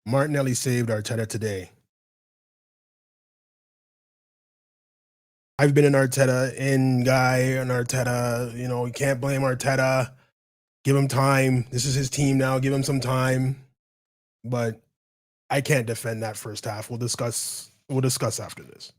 Martinelli saved Arteta today. I've been an Arteta in guy, an Arteta, you can't blame Arteta. Give him time. This is his team now. Give him some time. But I can't defend that first half. We'll discuss after this.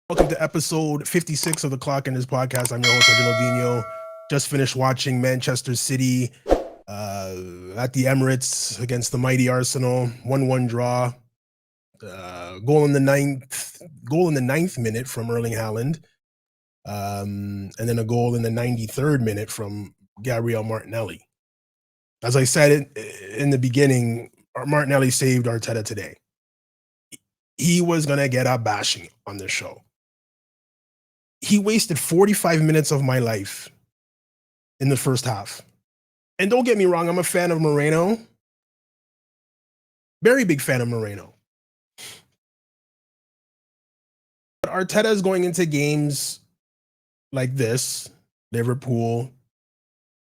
Welcome to episode 56 of the Clockenders podcast. I'm your host, Reginaldinho. Just finished watching Manchester City at the Emirates against the mighty Arsenal. 1-1 draw. Goal in the ninth minute from Erling Haaland. And then a goal in the 93rd minute from Gabriel Martinelli. As I said in the beginning, Martinelli saved Arteta today. He was going to get a bashing on this show. He wasted 45 minutes of my life in the first half. And don't get me wrong, I'm a fan of Moreno. Very big fan of Moreno. But Arteta is going into games like this, Liverpool,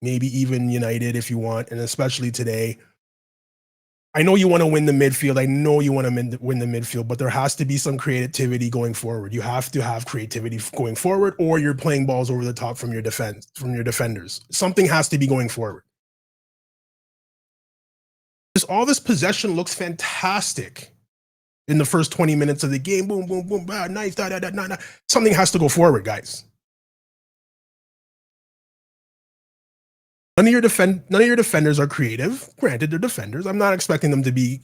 maybe even United if you want, and especially today. I know you want to win the midfield. I know you want to win the midfield, but there has to be some creativity going forward. You have to have creativity going forward, or you're playing balls over the top from your defenders. Something has to be going forward. All this possession looks fantastic in the first 20 minutes of the game. Boom, boom, boom, nice, Something has to go forward, guys. None of your defenders are creative. Granted, they're defenders. I'm not expecting them to be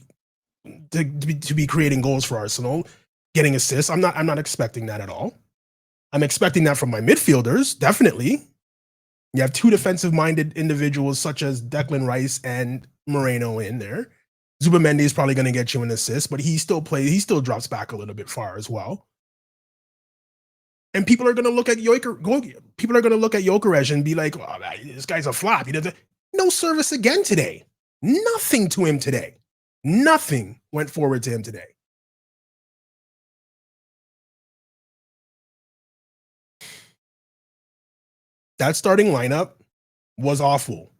creating goals for Arsenal, getting assists. I'm not expecting that at all. I'm expecting that from my midfielders, definitely. You have two defensive-minded individuals such as Declan Rice and Moreno in there. Zubamendi is probably going to get you an assist, but he still drops back a little bit far as well. And people are going to look at Gyökeres and be like, "Oh, this guy's a flop. He doesn't." No service again today. Nothing to him today. Nothing went forward to him today. That starting lineup was awful.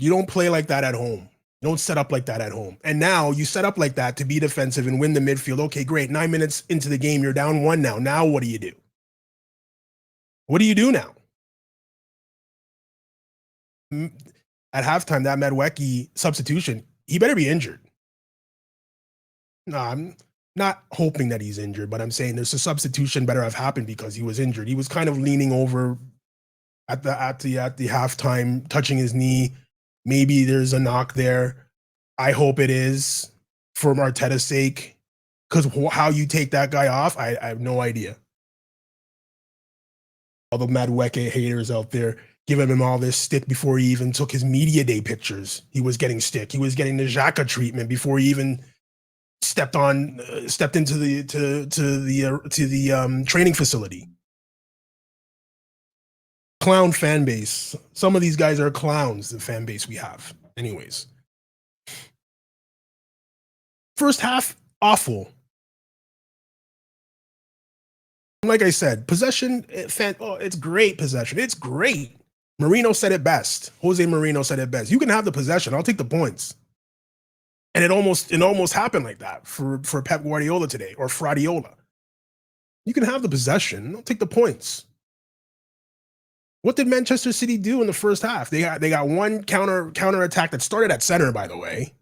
You don't play like that at home. You don't set up like that at home. And now you set up like that to be defensive and win the midfield. Okay, great. 9 minutes into the game, you're down 1 now. Now what do you do? What do you do now? At halftime, that Madueke substitution, he better be injured. No, I'm not hoping that he's injured, but I'm saying there's a substitution better have happened because he was injured. He was kind of leaning over at the halftime, touching his knee. Maybe there's a knock there. I hope it is for Arteta's sake, because how you take that guy off, I have no idea. All the Madueke haters out there giving him all this stick before he even took his media day pictures. He was getting stick. He was getting the Xhaka treatment before he even stepped into the training facility. Clown fan base. Some of these guys are clowns, the fan base we have. Anyways. First half, awful. Like I said, possession, it's great possession. It's great. Marino said it best. Jose Marino said it best. You can have the possession. I'll take the points. And it almost happened like that for Pep Guardiola today, or Fraudiola. You can have the possession. I'll take the points. What did Manchester City do in the first half? They got one counter attack that started at center, by the way.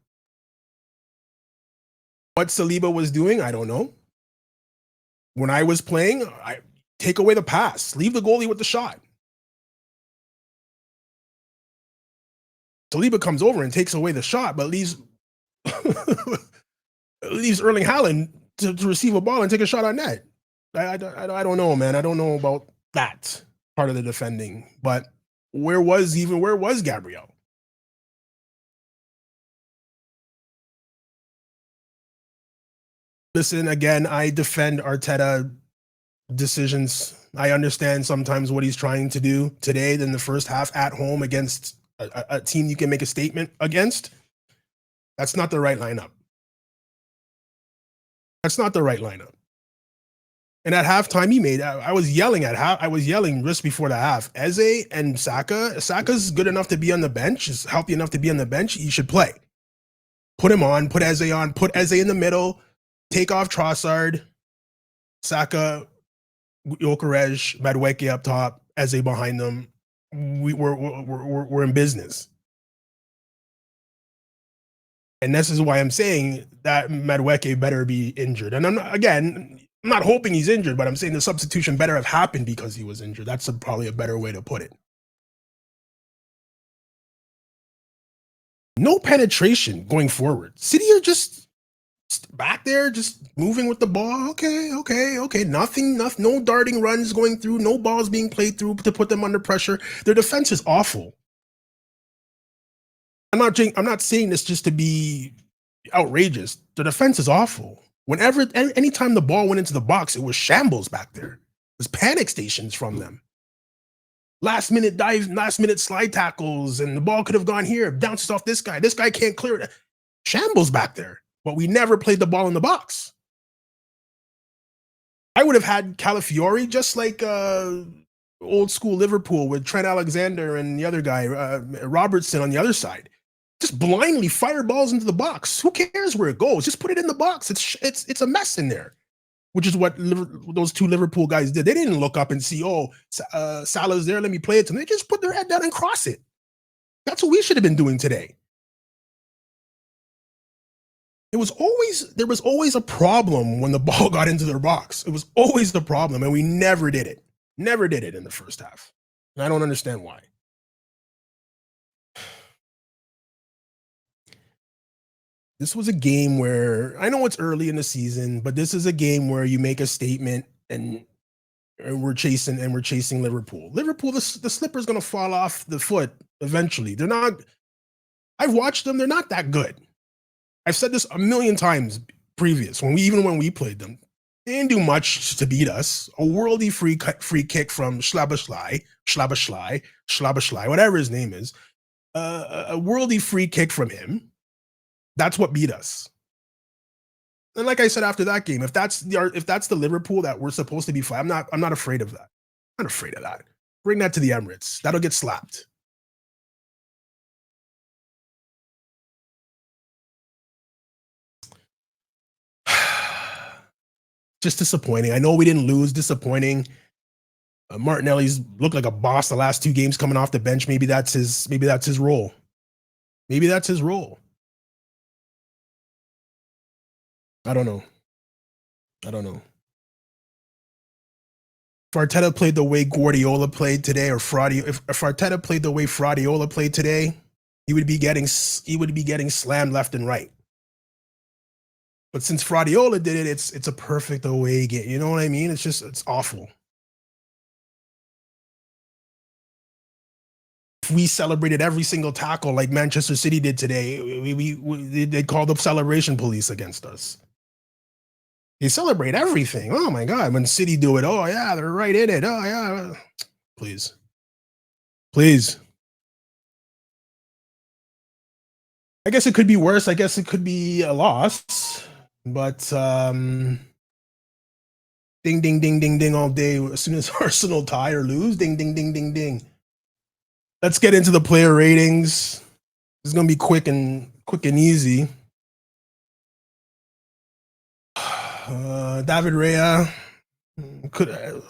What Saliba was doing, I don't know. When I was playing, I take away the pass, leave the goalie with the shot. Saliba comes over and takes away the shot, but leaves Erling Haaland to receive a ball and take a shot on net. I don't know, man. I don't know about that part of the defending, but where was Gabriel? Listen, again, I defend Arteta decisions. I understand sometimes what he's trying to do today in the first half at home against a team you can make a statement against. That's not the right lineup. That's not the right lineup. And at halftime, he made. I was yelling at half. I was yelling just before the half. Eze and Saka. Saka's good enough to be on the bench. Is healthy enough to be on the bench. He should play. Put him on. Put Eze on. Put Eze in the middle. Take off Trossard. Saka, Gyökeres, Madueke up top. Eze behind them. We're in business. And this is why I'm saying that Madueke better be injured. And I'm not hoping he's injured, but I'm saying the substitution better have happened because he was injured. That's probably a better way to put it. No penetration going forward. City are just back there, just moving with the ball. Okay. Nothing, no darting runs going through, no balls being played through to put them under pressure. Their defense is awful. I'm not saying this just to be outrageous. The defense is awful. Anytime the ball went into the box, it was shambles back there. It was panic stations from them. Last minute dive, last minute slide tackles, and the ball could have gone here, bounces off this guy. This guy can't clear it. Shambles back there. But we never played the ball in the box. I would have had Calafiori just like old school Liverpool with Trent Alexander and the other guy, Robertson on the other side. Just blindly fire balls into the box. Who cares where it goes? Just put it in the box. It's a mess in there, which is what those two Liverpool guys did. They didn't look up and see, Salah's there, let me play it to them. They just put their head down and cross it. That's what we should have been doing today. There was always a problem when the ball got into their box. It was always the problem, and we never did it. Never did it in the first half. And I don't understand why. This was a game where I know it's early in the season, but this is a game where you make a statement and we're chasing Liverpool. Liverpool, the slipper's going to fall off the foot eventually. They're not. I've watched them. They're not that good. I've said this a million times previous when we played them. They didn't do much to beat us. A worldy free kick from Schlabaschlei, whatever his name is. A worldy free kick from him. That's what beat us. And like I said after that game, if that's the Liverpool that we're supposed to be fighting, I'm not afraid of that. I'm not afraid of that. Bring that to the Emirates. That'll get slapped. Just disappointing. I know we didn't lose. Disappointing. Martinelli's looked like a boss the last two games coming off the bench. Maybe that's his role. Maybe that's his role. I don't know. If Arteta played the way Guardiola played today, if Arteta played the way Fraudiola played today, he would be getting slammed left and right. But since Fraudiola did it, it's a perfect away game. You know what I mean? It's awful. If we celebrated every single tackle like Manchester City did today, they'd call the celebration police against us. They celebrate everything. Oh my God. When City do it, oh yeah, they're right in it. Oh yeah. Please. I guess it could be worse. I guess it could be a loss. But ding, ding, ding, ding, ding all day. As soon as Arsenal tie or lose, ding, ding, ding, ding, ding. Let's get into the player ratings. It's gonna be quick and easy. David Raya,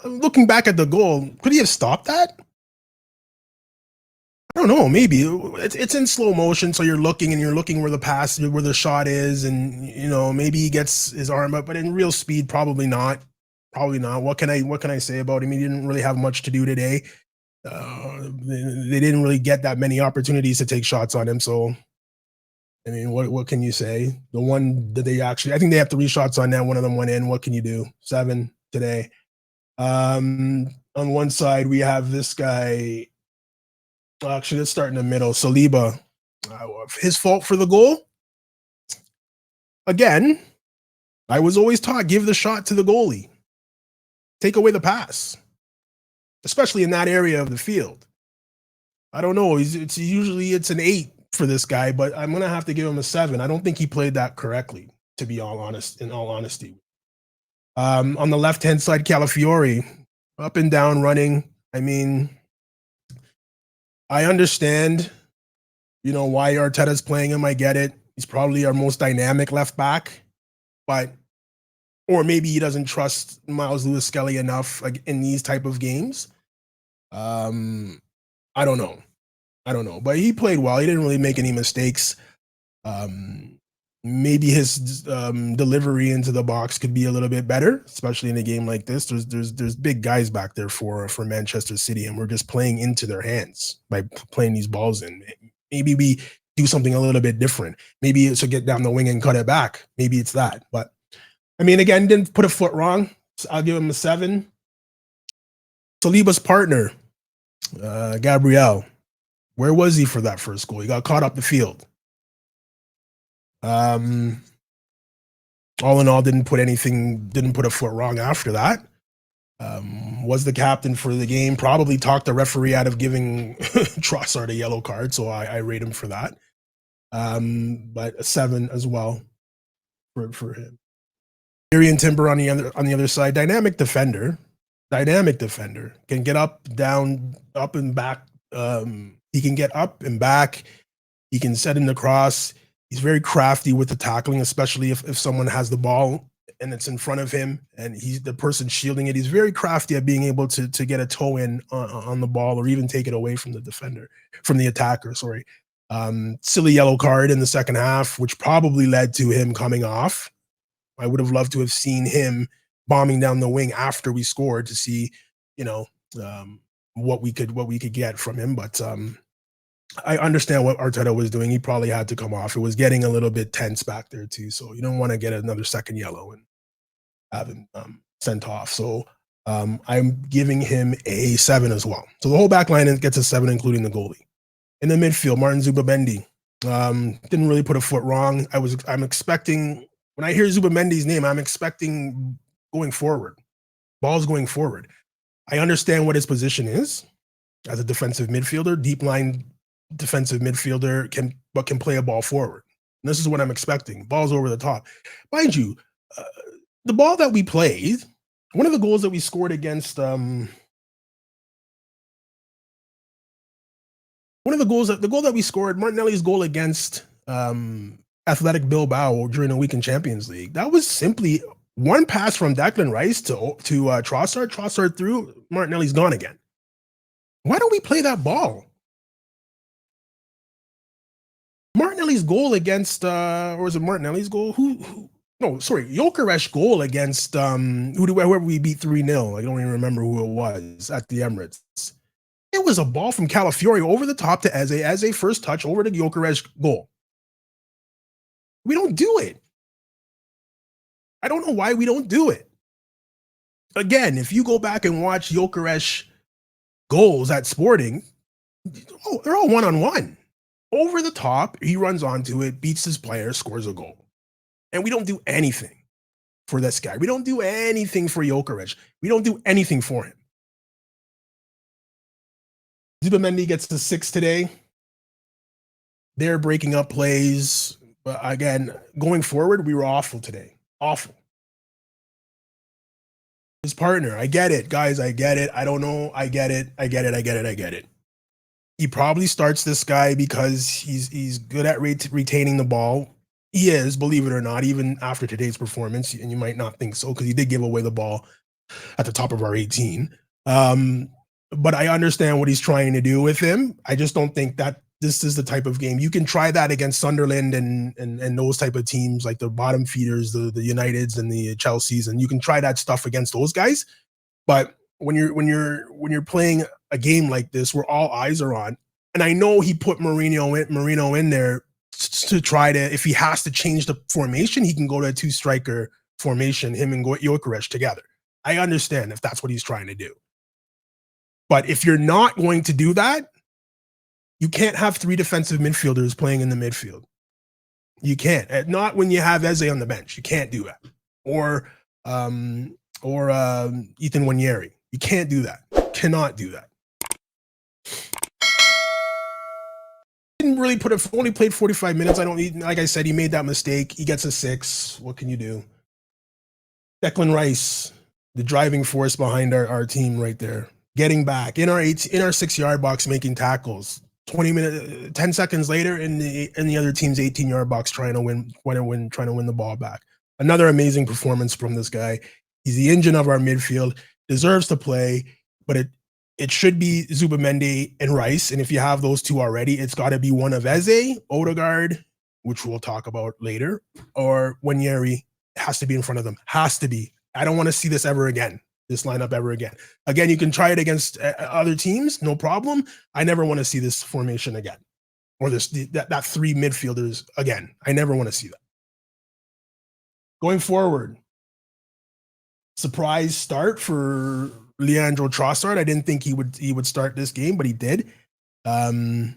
looking back at the goal, could he have stopped that? I don't know. Maybe it's in slow motion, so you're looking where the shot is, and maybe he gets his arm up, but in real speed, probably not. What can I say about him? He didn't really have much to do today. They didn't really get that many opportunities to take shots on him, so I mean, what can you say? The one that I think they have 3 shots on net. One of them went in. What can you do? 7 today. On one side, we have this guy. Actually, let's start in the middle. Saliba, his fault for the goal. Again, I was always taught, give the shot to the goalie. Take away the pass, especially in that area of the field. I don't know. It's usually it's an 8 for this guy, but I'm gonna have to give him a 7. I don't think he played that correctly, to be all honest. In all honesty, on the left hand side, Calafiore, up and down running. I mean, I understand, why Arteta's playing him. I get it. He's probably our most dynamic left back, but or maybe he doesn't trust Miles Lewis Skelly enough, like, in these type of games. I don't know. But he played well. He didn't really make any mistakes. Maybe his delivery into the box could be a little bit better, especially in a game like this. There's big guys back there for Manchester City, and we're just playing into their hands by playing these balls in. Maybe we do something a little bit different. Maybe it's to get down the wing and cut it back. Maybe it's that. But I mean, again, didn't put a foot wrong. So I'll give him a 7. Saliba's partner, Gabriel, where was he for that first goal? He got caught up the field. All in all, didn't put a foot wrong after that. Was the captain for the game. Probably talked the referee out of giving Trossard a yellow card, so I rate him for that. But a 7 as well for him. Arian Timber on the other side, dynamic defender, can get up, down, up and back. He can get up and back. He can set in the cross. He's very crafty with the tackling, especially if someone has the ball and it's in front of him and he's the person shielding it. He's very crafty at being able to get a toe in on the ball or even take it away from the attacker. Sorry. Silly yellow card in the second half, which probably led to him coming off. I would have loved to have seen him bombing down the wing after we scored to see, what we could get from him. But I understand what Arteta was doing. He probably had to come off. It was getting a little bit tense back there too. So you don't want to get another second yellow and have him sent off. So I'm giving him a 7 as well. So the whole back line gets a 7, including the goalie. In the midfield, Martin Zubimendi didn't really put a foot wrong. I'm expecting, when I hear Zubimendi's name, I'm expecting going forward, balls going forward. I understand what his position is as a defensive midfielder, deep line defensive midfielder, can play a ball forward. And this is what I'm expecting, balls over the top. Mind you, the ball that we played, one of the goals that we scored against, the goal that we scored, Martinelli's goal against Athletic Bilbao during the weekend Champions League, that was simply one pass from Declan Rice to Trossard. Trossard through, Martinelli's gone again. Why don't we play that ball? Martinelli's goal against, or is it Martinelli's goal? Gyökeres goal against whoever we beat 3-0. I don't even remember who it was at the Emirates. It was a ball from Calafiore over the top to Eze first touch over to Gyökeres goal. We don't do it. I don't know why we don't do it. Again, if you go back and watch Gyökeres goals at Sporting, they're all one-on-one. Over the top, he runs onto it, beats his player, scores a goal. And we don't do anything for this guy. We don't do anything for Gyökeres. We don't do anything for him. Zubimendi gets the 6 today. They're breaking up plays. But again, going forward, we were awful today. Awful. His partner, I get it, guys. I get it. I don't know. I get it. He probably starts this guy because he's good at retaining the ball. He is, believe it or not, even after today's performance, and you might not think so because he did give away the ball at the top of our 18. But I understand what he's trying to do with him. I just don't think that this is the type of game. You can try that against Sunderland and those type of teams like the bottom feeders, the Uniteds and the Chelseas, and you can try that stuff against those guys. But when you're playing a game like this where all eyes are on, and I know he put Marino in there to try to, if he has to change the formation, he can go to a 2-striker formation, him and Gyökeres together. I understand if that's what he's trying to do. But if you're not going to do that, you can't have 3 defensive midfielders playing in the midfield. You can't. Not when you have Eze on the bench. You can't do that. Or or Ethan Wanyeri. You can't do that. Cannot do that. Didn't really put it. Only played 45 minutes. I don't need. Like I said, he made that mistake. He gets a 6. What can you do? Declan Rice, the driving force behind our team, right there, getting back in our 6-yard box, making tackles. 10 seconds later, in the other team's 18-yard box, trying to win the ball back. Another amazing performance from this guy. He's the engine of our midfield. Deserves to play, but it should be Zubimendi and Rice. And if you have those two already, it's got to be one of Eze, Odegaard, which we'll talk about later, or Wanyeri. Has to be in front of them. Has to be. I don't want to see this ever again. This lineup ever again. Again, you can try it against other teams, no problem. I never want to see this formation again, or that 3 midfielders again. I never want to see that. Going forward, surprise start for Leandro Trossard. I didn't think he would start this game, but he did. Did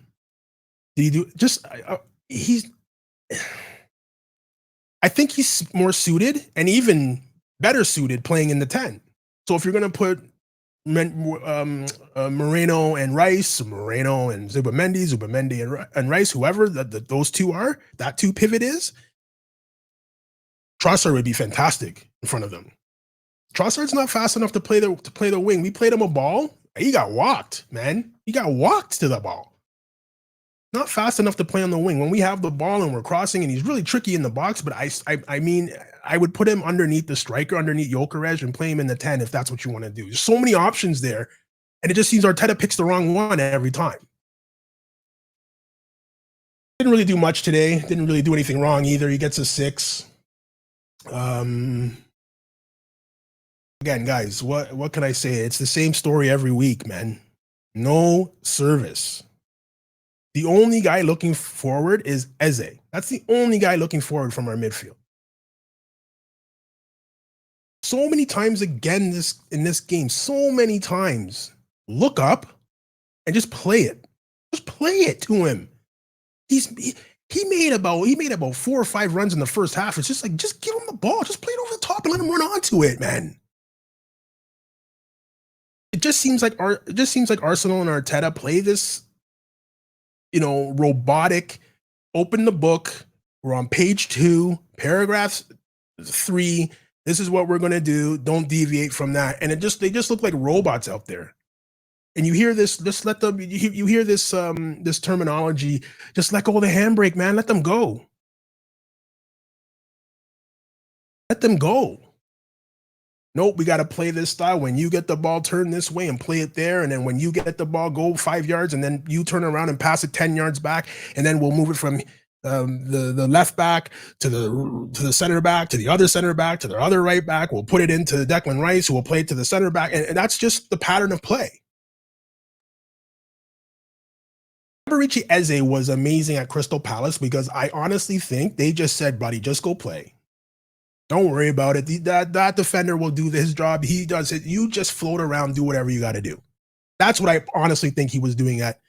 he do just? He's. I think he's more suited and even better suited playing in the 10. So if you're going to put Moreno and Rice, Moreno and Zubimendi and Rice, whoever those two are, that 2 pivot is, Trossard would be fantastic in front of them. Trossard's not fast enough to play the wing. We played him a ball. He got walked, man. He got walked to the ball. Not fast enough to play on the wing. When we have the ball and we're crossing, and he's really tricky in the box, but I mean, I would put him underneath the striker, underneath Gyökeres, and play him in the 10 if that's what you want to do. There's so many options there, and it just seems Arteta picks the wrong one every time. Didn't really do much today. Didn't really do anything wrong either. He gets a 6. Again, guys, what can I say? It's the same story every week, man. No service. The only guy looking forward is Eze. That's the only guy looking forward from our midfield. So many times again in this game, so many times, look up and just play it. Just play it to him. He made about 4 or 5 runs in the first half. It's just like, just give him the ball. Just play it over the top and let him run onto it, man. It just seems like Arsenal and Arteta play this, robotic, open the book. We're on page 2, paragraph 3. This is what we're going to do. Don't deviate from that. And they just look like robots out there. And you hear this, just let them, you hear this, this terminology, just let go of the handbrake, man. Let them go. Let them go. Nope, we got to play this style. When you get the ball, turn this way and play it there. And then when you get the ball, go 5 yards, and then you turn around and pass it 10 yards back. And then we'll move it from the left back to the center back, to the other center back, to the other right back. We'll put it into Declan Rice, who will play it to the center back. And that's just the pattern of play. Barichi Eze was amazing at Crystal Palace because I honestly think they just said, buddy, just go play. Don't worry about it. That defender will do his job. He does it. You just float around, do whatever you got to do. That's what I honestly think he was doing at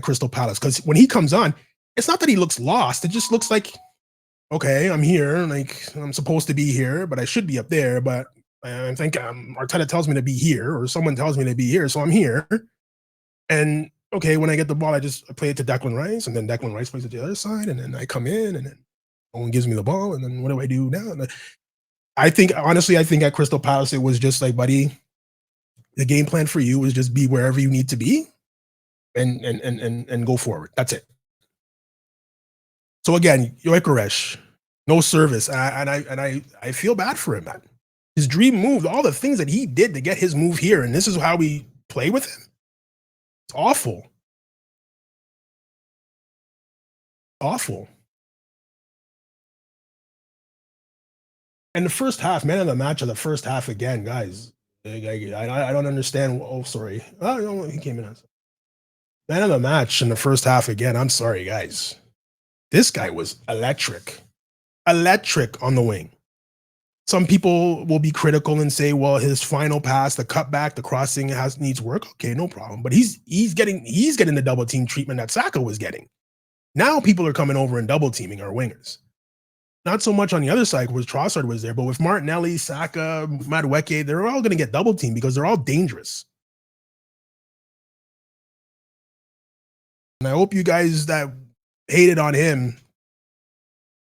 Crystal Palace. Because when he comes on, it's not that he looks lost. It just looks like, okay, I'm here. Like, I'm supposed to be here, but I should be up there. But I think Arteta tells me to be here, or someone tells me to be here, so I'm here. And okay, when I get the ball, I play it to Declan Rice, and then Declan Rice plays it to the other side, and then I come in, and then someone gives me the ball, and then what do I do now? And I think at Crystal Palace, it was just like, buddy, the game plan for you is just be wherever you need to be and go forward. That's it. So again, Gyökeres, no service. And I feel bad for him, man. His dream move, all the things that he did to get his move here, and this is how we play with him. It's awful. Awful. And the first half, man of the match of the first half again, guys. I don't understand. Oh, sorry. Oh, no, he came in. Man of the match in the first half again. I'm sorry, guys. This guy was electric. Electric on the wing. Some people will be critical and say, well, his final pass, the cutback, the crossing needs work. Okay, no problem. But he's getting the double team treatment that Saka was getting. Now people are coming over and double teaming our wingers. Not so much on the other side was Trossard was there, but with Martinelli, Saka, Madueke, they're all going to get double teamed because they're all dangerous. And I hope you guys that hated on him,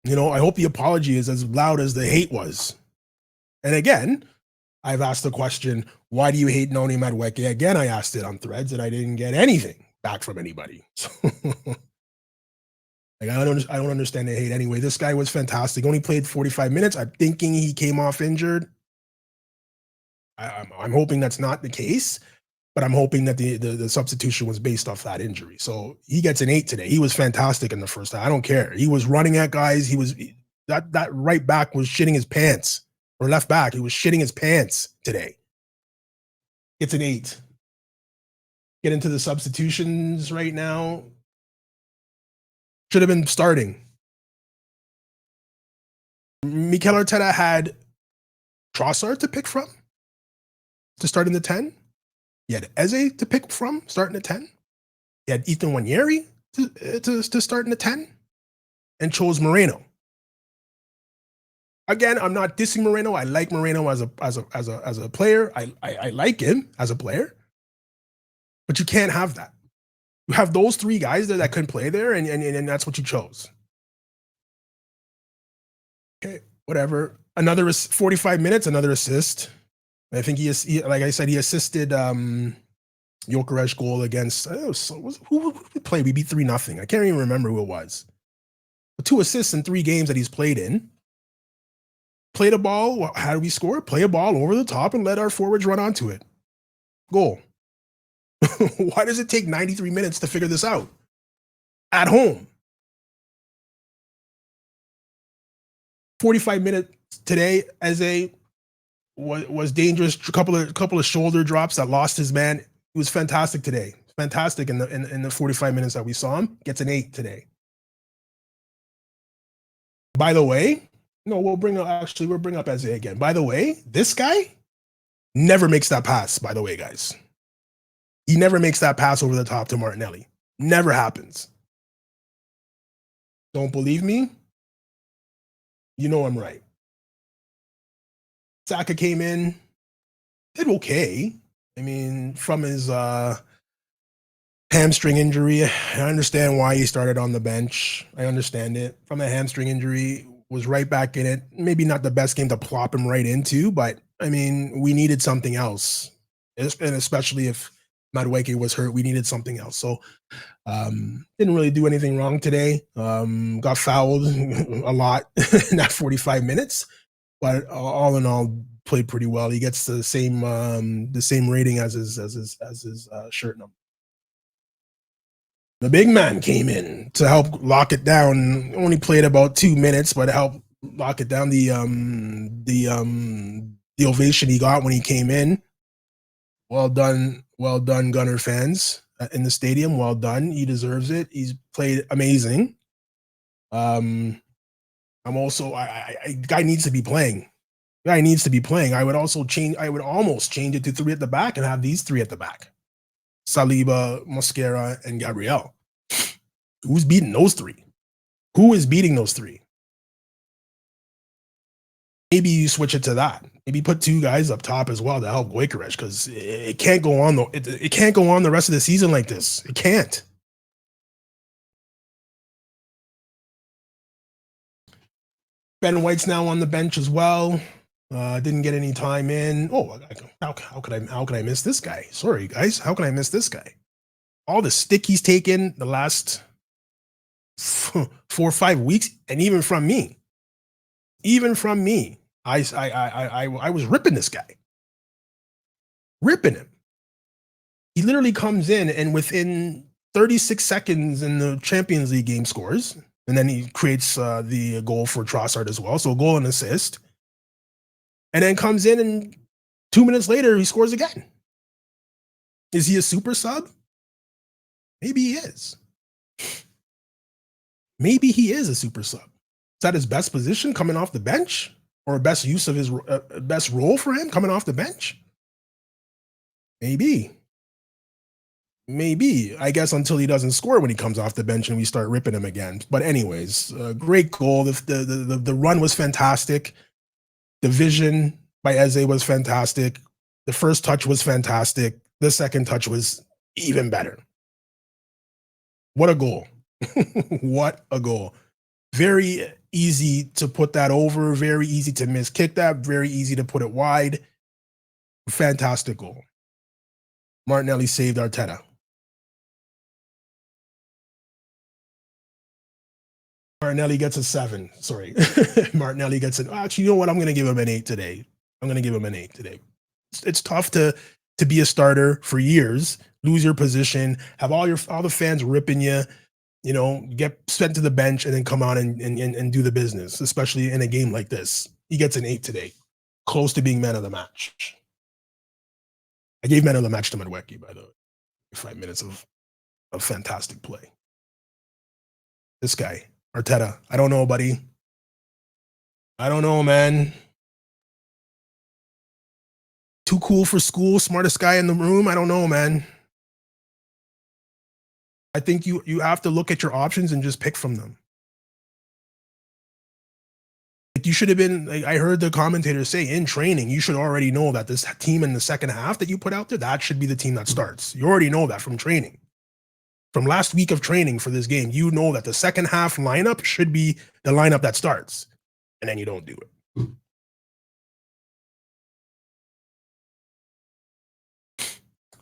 I hope the apology is as loud as the hate was. And again, I've asked the question, why do you hate Noni Madueke? Again, I asked it on Threads and I didn't get anything back from anybody. So I don't understand the hate anyway. This guy was fantastic. Only played 45 minutes. I'm thinking he came off injured. I'm hoping that's not the case, but I'm hoping that the substitution was based off that injury. So he gets an 8 today. He was fantastic in the first half. I don't care. He was running at guys. That right back was shitting his pants, or left back. He was shitting his pants today. It's an 8. Get into the substitutions right now. Should have been starting. Mikel Arteta had Trossard to pick from to start in the 10. He had Eze to pick from starting at 10. He had Ethan Wanyeri to start in the 10 and chose Moreno. Again, I'm not dissing Moreno. I like Moreno as a player. I like him as a player. But you can't have that. You have those 3 guys there that couldn't play there, and that's what you chose. Okay, whatever. Another 45 minutes, another assist. I think like I said, he assisted Gyökeres goal against who we played? We beat 3-0. I can't even remember who it was. But 2 assists in 3 games that he's played in. Play the ball. How do we score? Play a ball over the top and let our forwards run onto it. Goal. Why does it take 93 minutes to figure this out? At home. 45 minutes today, Eze was dangerous. A couple of shoulder drops that lost his man. He was fantastic today. Fantastic in the 45 minutes that we saw him. Gets an 8 today. By the way, we'll bring up Eze again. By the way, this guy never makes that pass, by the way, guys. He never makes that pass over the top to Martinelli. Never happens. Don't believe me? You know I'm right. Saka came in, did okay. I mean, from his hamstring injury, I understand why he started on the bench. I understand it. From a hamstring injury, was right back in it. Maybe not the best game to plop him right into, but I mean, we needed something else. And especially if Madueke was hurt, we needed something else. So didn't really do anything wrong today. Got fouled a lot in that 45 minutes, but all in all, played pretty well. He gets the same rating as his shirt number. The big man came in to help lock it down. Only played about 2 minutes, but helped lock it down. The ovation he got when he came in. Well done, Gunner fans in the stadium. Well done. He deserves it. He's played amazing. I'm also guy needs to be playing. Guy needs to be playing. I would almost change it to 3 at the back and have these 3 at the back. Saliba, Mosquera, and Gabriel. Who's beating those 3? Who is beating those 3? Maybe you switch it to that. Maybe put 2 guys up top as well to help Gyökeres, because it can't go on it can't go on the rest of the season like this. It can't. Ben White's now on the bench as well. Didn't get any time in. Oh, how could I miss this guy? Sorry, guys. How can I miss this guy? All the stick he's taken the last 4 or 5 weeks, and even from me, I was ripping this guy, ripping him. He literally comes in and within 36 seconds in the Champions League game scores, and then he creates the goal for Trossard as well. So a goal and assist. And then comes in and 2 minutes later, he scores again. Is he a super sub? Maybe he is. Maybe he is a super sub. Is that his best position coming off the bench? Or best use of his best role for him coming off the bench? Maybe. Maybe, I guess, until he doesn't score when he comes off the bench and we start ripping him again. But anyways, great goal. The run was fantastic. The vision by Eze was fantastic. The first touch was fantastic. The second touch was even better. What a goal. What a goal. Very easy to put that over, very easy to miss kick that, very easy to put it wide. Fantastic goal. Martinelli saved Arteta. Martinelli gets a 7. Sorry. Martinelli gets an actually, you know what? I'm gonna give him an 8 today. I'm gonna give him an 8 today. It's tough to be a starter for years, lose your position, have all the fans ripping you, get sent to the bench and then come on and do the business, especially in a game like this. He gets an 8 today, close to being man of the match. I gave man of the match to Madweki, by the way. 5 minutes of fantastic play. This guy, Arteta, I don't know, buddy. I don't know, man. Too cool for school, smartest guy in the room. I don't know, man. I think you have to look at your options and just pick from them. Like, you should have been, like, I heard the commentators say in training, you should already know that this team in the second half that you put out there, that should be the team that starts. You already know that from training. From last week of training for this game, you know that the second half lineup should be the lineup that starts. And then you don't do it.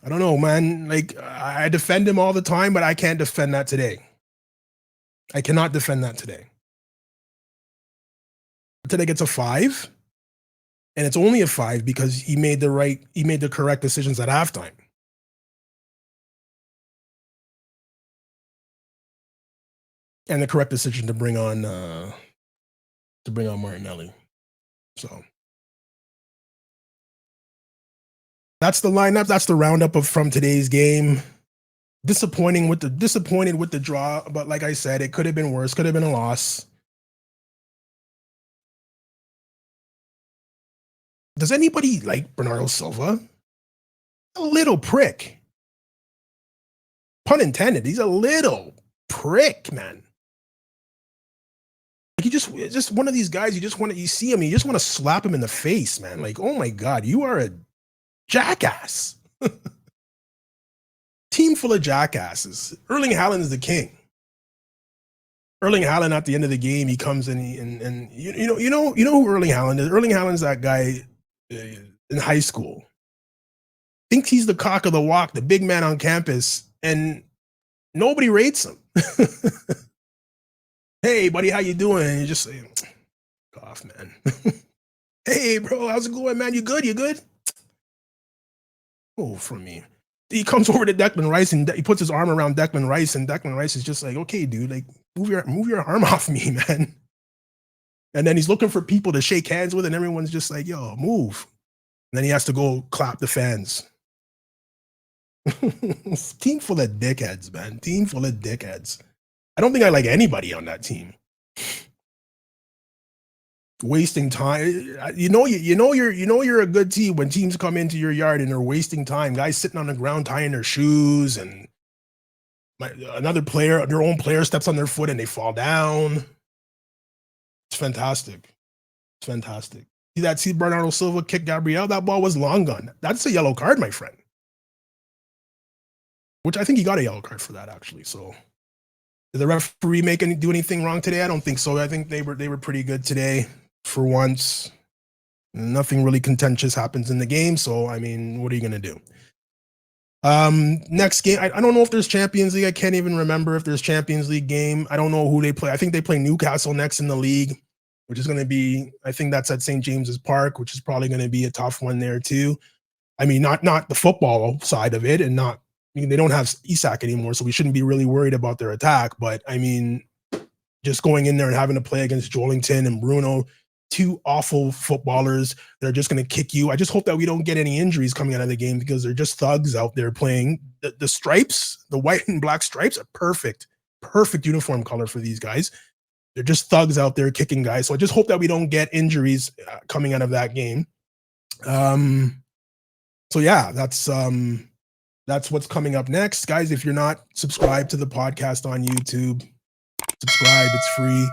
I don't know, man. Like, I defend him all the time, but I can't defend that today. I cannot defend that today. Today gets a 5, and it's only a 5 because he made the correct decisions at halftime. And the correct decision to bring on Martinelli. So that's the lineup. That's the roundup from today's game. Disappointed with the draw, but like I said, it could have been worse. Could have been a loss. Does anybody like Bernardo Silva? A little prick. Pun intended. He's a little prick, man. Like, just one of these guys. You see him, you just want to slap him in the face, man. Like, oh my God, you are a jackass. Team full of jackasses. Erling Haaland is the king. Erling Haaland at the end of the game, he comes in and you know who Erling Haaland is. Erling Haaland's that guy in high school. Thinks he's the cock of the walk, the big man on campus, and nobody rates him. Hey, buddy, how you doing? And you just say, off, man. Hey, bro, how's it going, man? You good? You good? Oh, from me. He comes over to Declan Rice and he puts his arm around Declan Rice, and Declan Rice is just like, okay, dude, like move your arm off me, man. And then he's looking for people to shake hands with, and everyone's just like, yo, move. And then he has to go clap the fans. Team full of dickheads, man. Team full of dickheads. I don't think I like anybody on that team. Wasting time. You're a good team when teams come into your yard and they're wasting time. Guys sitting on the ground tying their shoes, and another player, their own player, steps on their foot and they fall down. It's fantastic. It's fantastic. See Bernardo Silva kick Gabriel? That ball was long gone. That's a yellow card, my friend. Which I think he got a yellow card for that, actually. So did the referee do anything wrong today? I don't think so. I think they were pretty good today for once. Nothing really contentious happens in the game. So, I mean, what are you going to do? Next game, I don't know if there's Champions League. I can't even remember if there's Champions League game. I don't know who they play. I think they play Newcastle next in the league, which is going to be, I think that's at St. James's Park, which is probably going to be a tough one there too. I mean, not the football side of it, and they don't have Isak anymore, so we shouldn't be really worried about their attack. But I mean, just going in there and having to play against Joelinton and Bruno, two awful footballers that are just going to kick you. I just hope that we don't get any injuries coming out of the game, because they're just thugs out there playing. The stripes, the white and black stripes, are perfect uniform color for these guys. They're just thugs out there kicking guys. So I just hope that we don't get injuries coming out of that game. So yeah, that's That's what's coming up next. Guys, if you're not subscribed to the podcast on YouTube, subscribe. It's free.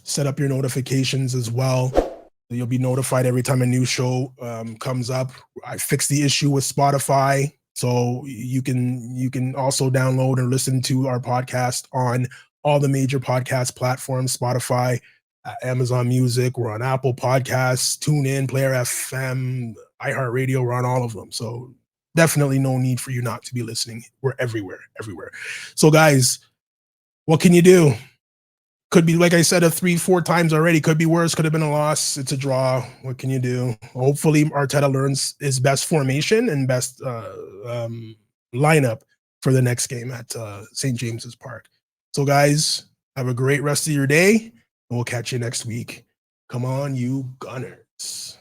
Set up your notifications as well. You'll be notified every time a new show comes up. I fixed the issue with Spotify, so you can also download or listen to our podcast on all the major podcast platforms: Spotify, Amazon Music. We're on Apple Podcasts, TuneIn, Player FM, iHeartRadio. We're on all of them. So definitely no need for you not to be listening. We're everywhere, everywhere. So guys, what can you do? Could be, like I said, 3-4 times already. Could be worse. Could have been a loss. It's a draw. What can you do? Hopefully, Arteta learns his best formation and best lineup for the next game at St. James's Park. So, guys, have a great rest of your day, and we'll catch you next week. Come on, you Gunners.